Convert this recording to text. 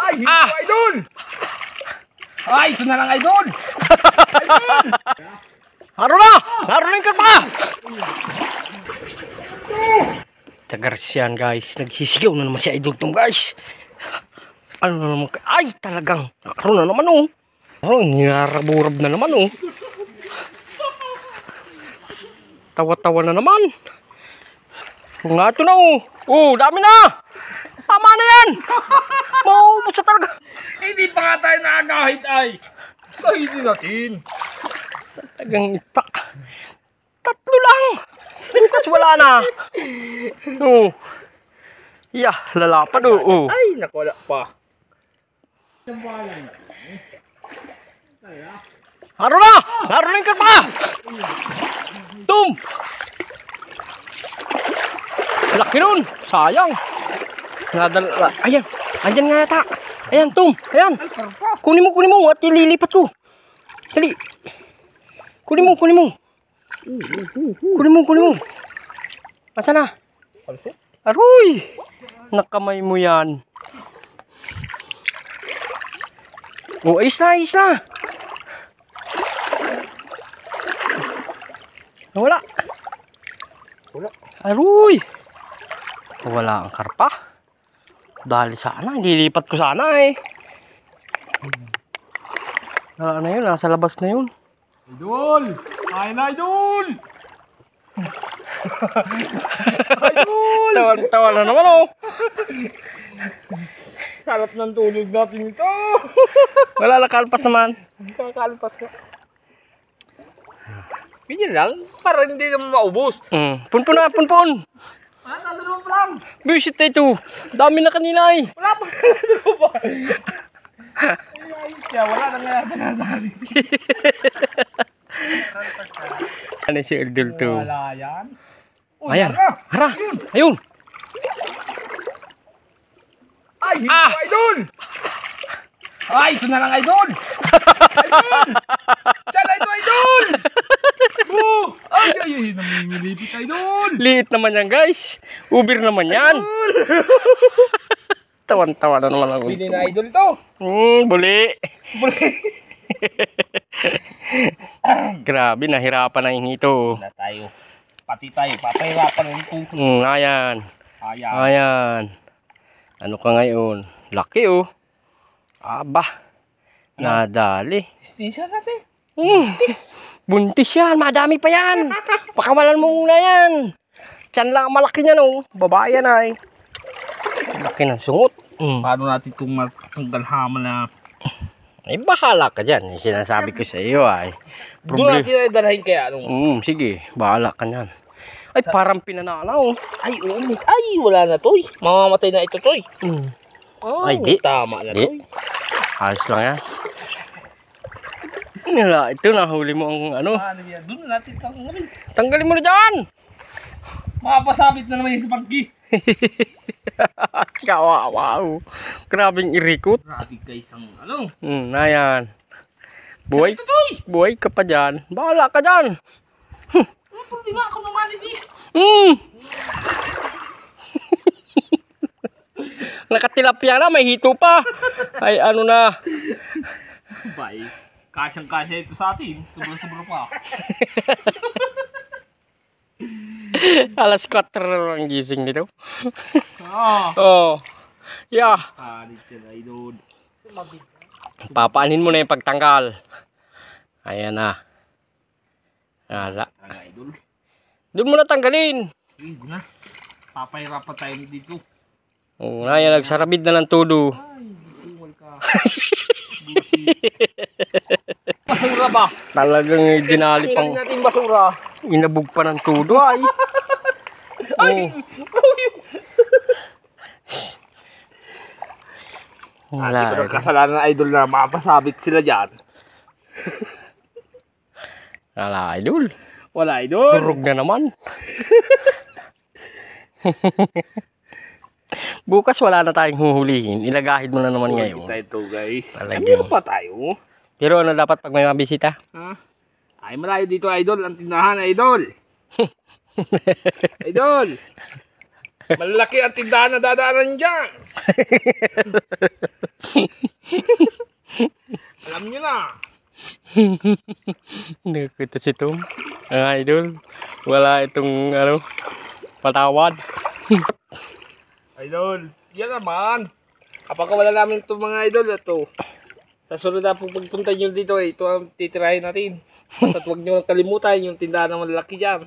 Ay, hindi ko, idol! Ay, ito na lang, idol! Idol! Haro na! Haro na yung karpa! Tagarsiyan guys. Nagsisigaw na naman si Idol Tom guys. Ano na naman? Ay, talagang. Haro na naman oh. Oh, niraburab na naman oh. Tawa-tawa na naman. Kung nga ito na oh. Oh, dami na! Tama na yan! Maubos na talaga. Hindi pa nga tayo nakagahit ay. Kahitin natin. Talagang itak. Tatlo lang. Bukas wala na. Oh. Yeah, lalapad oh. Oh. Ay, nakuha pa. Haro na! Haro na yung karpa! Tum! Laki nun! Sayang! Nadala. Ayan! Andyan nga yata! Ayan, Tum! Ayan! Kunin mo at ililipat ko! Dali! Kunin mo! Kunin mo! Asa na? Aroy! Nakamay mo yan. Oh, ayos na! Wala. Aroy! Wala ang karpa. Dali sana, nilipat ko sana eh. Wala na yun, nasa labas na yun. Idol! Ay na, idol! Idol! Tawa na naman oh. Sarap ng tulog natin ito. Wala na, kalpas naman. Kakalpas ka. Ganyan lang, para hindi naman maubos. Punpun na, punpun. Ah, nasa naman pa lang. Visit ito. Dami na kanina eh. Wala pa. Ano ba? Kaya wala na nga tinatali. Ano si Idol to? Wala yan. Ayan. Hara. Ayun. Ay, hindi ko, idol! Ay, ito na lang, idol! Idol! Diyan na ito, idol! Oh! Ay, namimilipit, idol! Liit naman yan guys. Ubir naman yan. Tawan-tawa na naman ako. Bili na, idol to. Buli. Buli. Grabe, nahirapan na yung ito. Na tayo. Pati tayo, papahirapan na ito. Ayan. Ayan. Ayan. Ano ka ngayon? Laki oh. Aba. Nadali. Stisya natin. Buntis yan. Madami pa yan. Pakawalan mo muna yan. Tiyan lang ang malaki niya no. Babae yan ay. Laki ng sungot. Paano natin itong matanggal hama na... Ay bahala ka dyan. Sinasabi ko sa iyo ay. Doon natin ay dalahin kaya. Sige. Bahala ka yan. Ay parang pinanalaw. Ay, ay, wala na to. Mamamatay na ito to. Ay di. Tama na to. Ayos lang yan. Ito nahuli mo ang ano. Doon natin tanggalin. Tanggalin mo na dyan. Makapasabit na naman yung sa pagki. Wow. Grabing irikot. Grabe guys ang ano. Ayan. Buhay ka pa dyan. Bahala ka dyan. Di ba ako naman itis? Nakatilapia na. May hito pa. Ay ano na. Bay, kasyang-kasya ito sa atin. Sobra-sobra pa. Alas 4 na lang gising nito. Oh. Yeah. Dito na idol. Papaanin mo na yung pagtanggal. Ayan na. Ala. Idol. Doon mo na tanggalin. Hindi na. Papahirapan tayo dito. Ayan, nagsarabid na ng todo. Ay, iwal ka. Basura ba? Talagang dinali pang natin basura. inabog pa ng todo ay. Hindi ko kasalanan ng idol na mapasabit sila dyan. Wala idol. Wala idol. Durog na naman. Bukas wala na tayong huhulihin. Ilagahid mo na naman ngayon. Ito guys. Talagang. Ano pa tayo? Pero ano dapat pag may mabisita? Ay malayo dito idol. Ang tindahan idol. Idol. Malaki ang tindahan na dadaanan dyan. Nakita si Tom. Ang idol. Wala itong ano, patawad. Idol, yan naman. Kapag wala namin itong mga idol, ito. Sa sunod na pagpunta nyo dito, ito ang titirahin natin. At huwag nyo kalimutan yung tindahan ng malalaki dyan.